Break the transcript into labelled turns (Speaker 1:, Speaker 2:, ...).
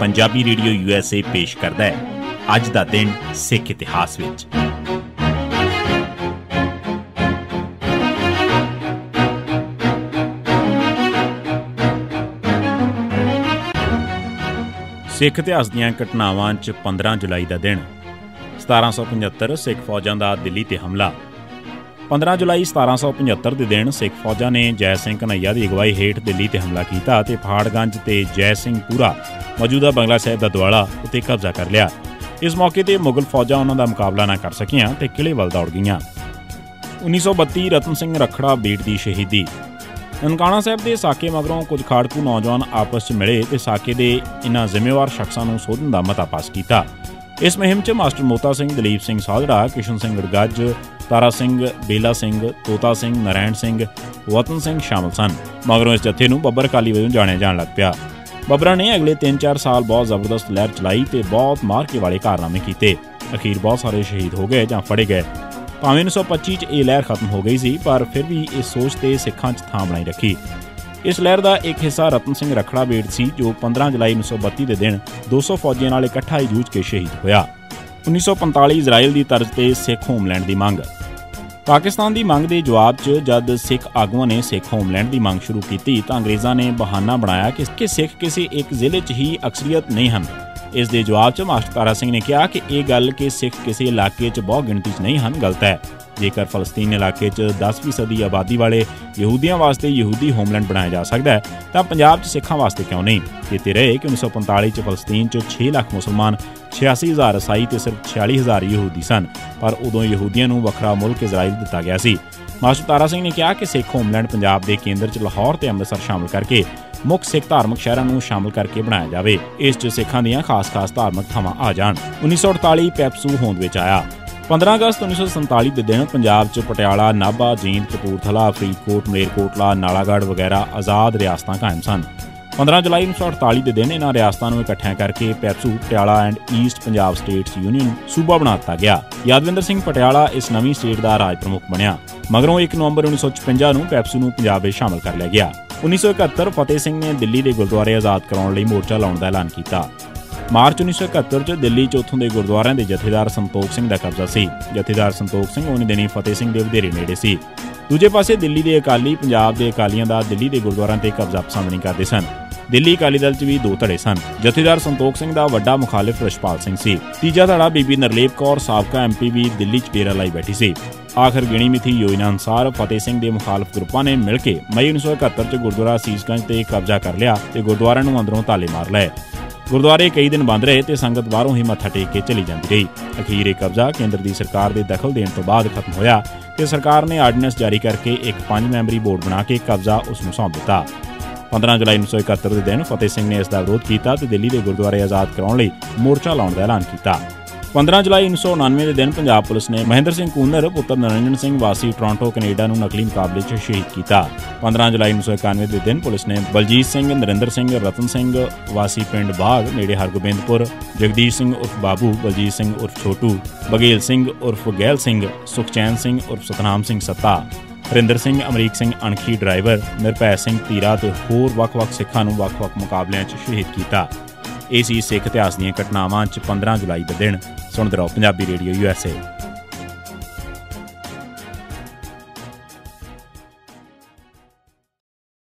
Speaker 1: Punjabi radio USA पेश करदा है अज दा दिन सिख इतिहास विच। सिख इतिहास दीआं घटनावां च 15 जुलाई का दिन 1775 सिख फौजां दा दिल्ली ते हमला। 15 जुलाई 1775 के दिन सिख फौजां ने जय सिंह कन्हैया की अगवाई हेठ दिल्ली ते हमला किया ते फाड़गंज ते जय सिंहपुरा मौजूदा बंगला साहिब का दुआला उत्ते कब्जा कर लिया। इस मौके ते मुगल फौजां उन्हां दा मुकाबला ना कर सकियां ते किले वल दौड़ गईयां। 1932 रतन सिंह रखड़ा बेट की शहीदी। ननकाना साहिब के साके मगरों कुछ खाड़कू नौजवान आपस च मिले ते साके दे इन्हां जिम्मेवार शख्सां नूं सोधन दा मता पास किया। इस मुहिम च मास्टर मोता सिंह, दलीप सिंह साधड़ा, किशन सिंह गड़गज, तारा सिंह, बेला सिंह, तोता सिंह, नारायण सिंह, वतन सिंह शामिल सन। मगरों इस जत्थे नूं बब्बर अकाली वजों जाणिया जाण लग पिया। बब्बरां ने अगले 3-4 साल बहुत जबरदस्त लहर चलाई ते बहुत मारके वाले कारनामे कीते। अखीर बहुत सारे शहीद हो गए जां फड़े गए। भावें 1925 च यह लहर खत्म हो गई सी, पर फिर भी इस सोच ते सिखां च थां बनाई रखी। इस लहर का एक हिस्सा रतन सिंह रखड़ा बेट सी, जो 15 जुलाई 1932 के दिन 200 फौजियों नाल इकट्ठा ही जूझ के शहीद होया। 1945 इजराइल की तर्ज ते सिख होमलैंड की मंग। पाकिस्तान की मंग के जवाब च जद सिख आगुआं ने सिख होमलैंड की मंग शुरू की तो अंग्रेज़ों ने बहाना बनाया कि सिख किसी एक जिले च ही अक्सरीयत नहीं हैं। इस दे जवाब च मास्टर तारा सिंह ने कहा कि यह गल कि सिख किसी इलाके च बहुत गिणती च नहीं हैं गलत है। जेकर फलस्तीन इलाके च 10% आबादी वाले यहूदियों वास्ते यहूदी होमलैंड बनाया जा सकता है तो पंजाब च सिखां वास्ते क्यों नहीं। कहते रहे कि 1945 च फलस्तीन च 6 लाख मुसलमान, 86,000 ईसाई ते सिर्फ 46,000 यहूदी सन, पर उदों यहूदियों नूं वखरा मुल्क इजराइल दिता गया सी। मास्टर तारा सिंह ने कहा कि सिख होमलैंड पंजाब के केंद्र च लाहौर ते अमृतसर शामिल करके मुख सिख धार्मिक शहरों नूं शामिल करके बनाया जाए। इस च सिखां दीआं खास धार्मिक थावां आ जाण। 1948 पैपसू होंद विच आया। 15 अगस्त 1947 के दिन पंजाब च पटियाला, नाभा, जींद, कपूरथला, फरीदकोट, मलेरकोटला, नालागढ़ वगैरह आज़ाद रियासतां कायम सन। 15 जुलाई 1948 के दिन इन्हां रियासतां नूं इकट्ठियां करके PEPSU Patiala and east Punjab states union सूबा बना दिता गया। यादविंदर सिंह पटियाला इस नवीं स्टेट का राज प्रमुख बनिया। मगरों 1 नवंबर 1956 नूं पैपसू नूं पंजाब विच शामिल कर लिया गया। 1971 फतेह सिंह ने दिल्ली के गुरुद्वारे आज़ाद कराउण लई मोर्चा लाउण दा ऐलान किया। मार्च 1971 च दिल्ली च उत्थों के गुरुद्वारों के जथेदार संतोख सिंह का कब्जा सी। जथेदार संतोख सिंह उन्हीं दिनी फतेह सिंह के वधेरे नेड़े सी। दूजे पासे दिल्ली के अकाली पंजाब के अकालियों का दिल्ली के गुरुद्वारों से कब्जा पसंद नहीं करते सन। दिल्ली अकाली दल च भी 2 धड़े सन। जथेदार संतोख सिंह का वड्डा मुखालिफ रछपाल सिंह सी। तीजा धड़ा बीबी नरलेप कौर साबका MP भी दिल्ली च डेरा लाई बैठी सी। आखिर गिणी मिथी योजना अनुसार फतेह सिंह के मुखालफ ग्रुपां ने मिलकर मई 1971 च गुरुद्वारा सीसगंज से कब्जा कर लिया तो गुरुद्वारे नूं अंदरों ताले मार लए। गुरुद्वारे कई दिन बंद रहे तो संगत बाहरों ही मत्था टेक के चली जाती रही। अखीर ये कब्जा केंद्र की सरकार के दखल देने तो बाद खत्म होया तो सरकार ने आर्डीनेंस जारी करके एक 5 मैंबरी बोर्ड बना के कब्जा उसनूं सौंप दिता। 15 जुलाई 1971 के दिन फतेह सिंह ने इसका विरोध किया तो दिल्ली के गुरुद्वारे आज़ाद कराउण लई मोर्चा लाउण का ऐलान किया। 15 जुलाई 1999 के दिन पंजाब पुलिस ने महेंद्र सिंह कूनर पुत्र नरंजन सिंह वासी टोरंटो कनेडा नूं नकली मुकाबले च शहीद किया। 15 जुलाई 1991 के दिन पुलिस ने बलजीत सिंह, नरिंदर सिंह, रतन सिंह वासी पिंड बाग नेड़े हरगोबिंदपुर, जगदीश सिंह उर्फ बाबू, बलजीत सिंह उर्फ छोटू, बघेल सिंह उर्फ गैल सिंह, सुखचैन सिंह उर्फ सतनाम सिंह सत्ता, हरिंदर सिंह, अमरीक सिंह अणखी ड्राइवर, निरभै सिंह तीरा ते होर वख-वख सिखां नूं वख-वख मुकाबलिਆਂ 'ਚ शहीद किया। ਇਹ ਸੀ ਸਿੱਖ ਇਤਿਹਾਸ ਦੀਆਂ ਘਟਨਾਵਾਂ 'ਚ 15 जुलाई के दिन। सुनते रहो पंजाबी रेडियो USA।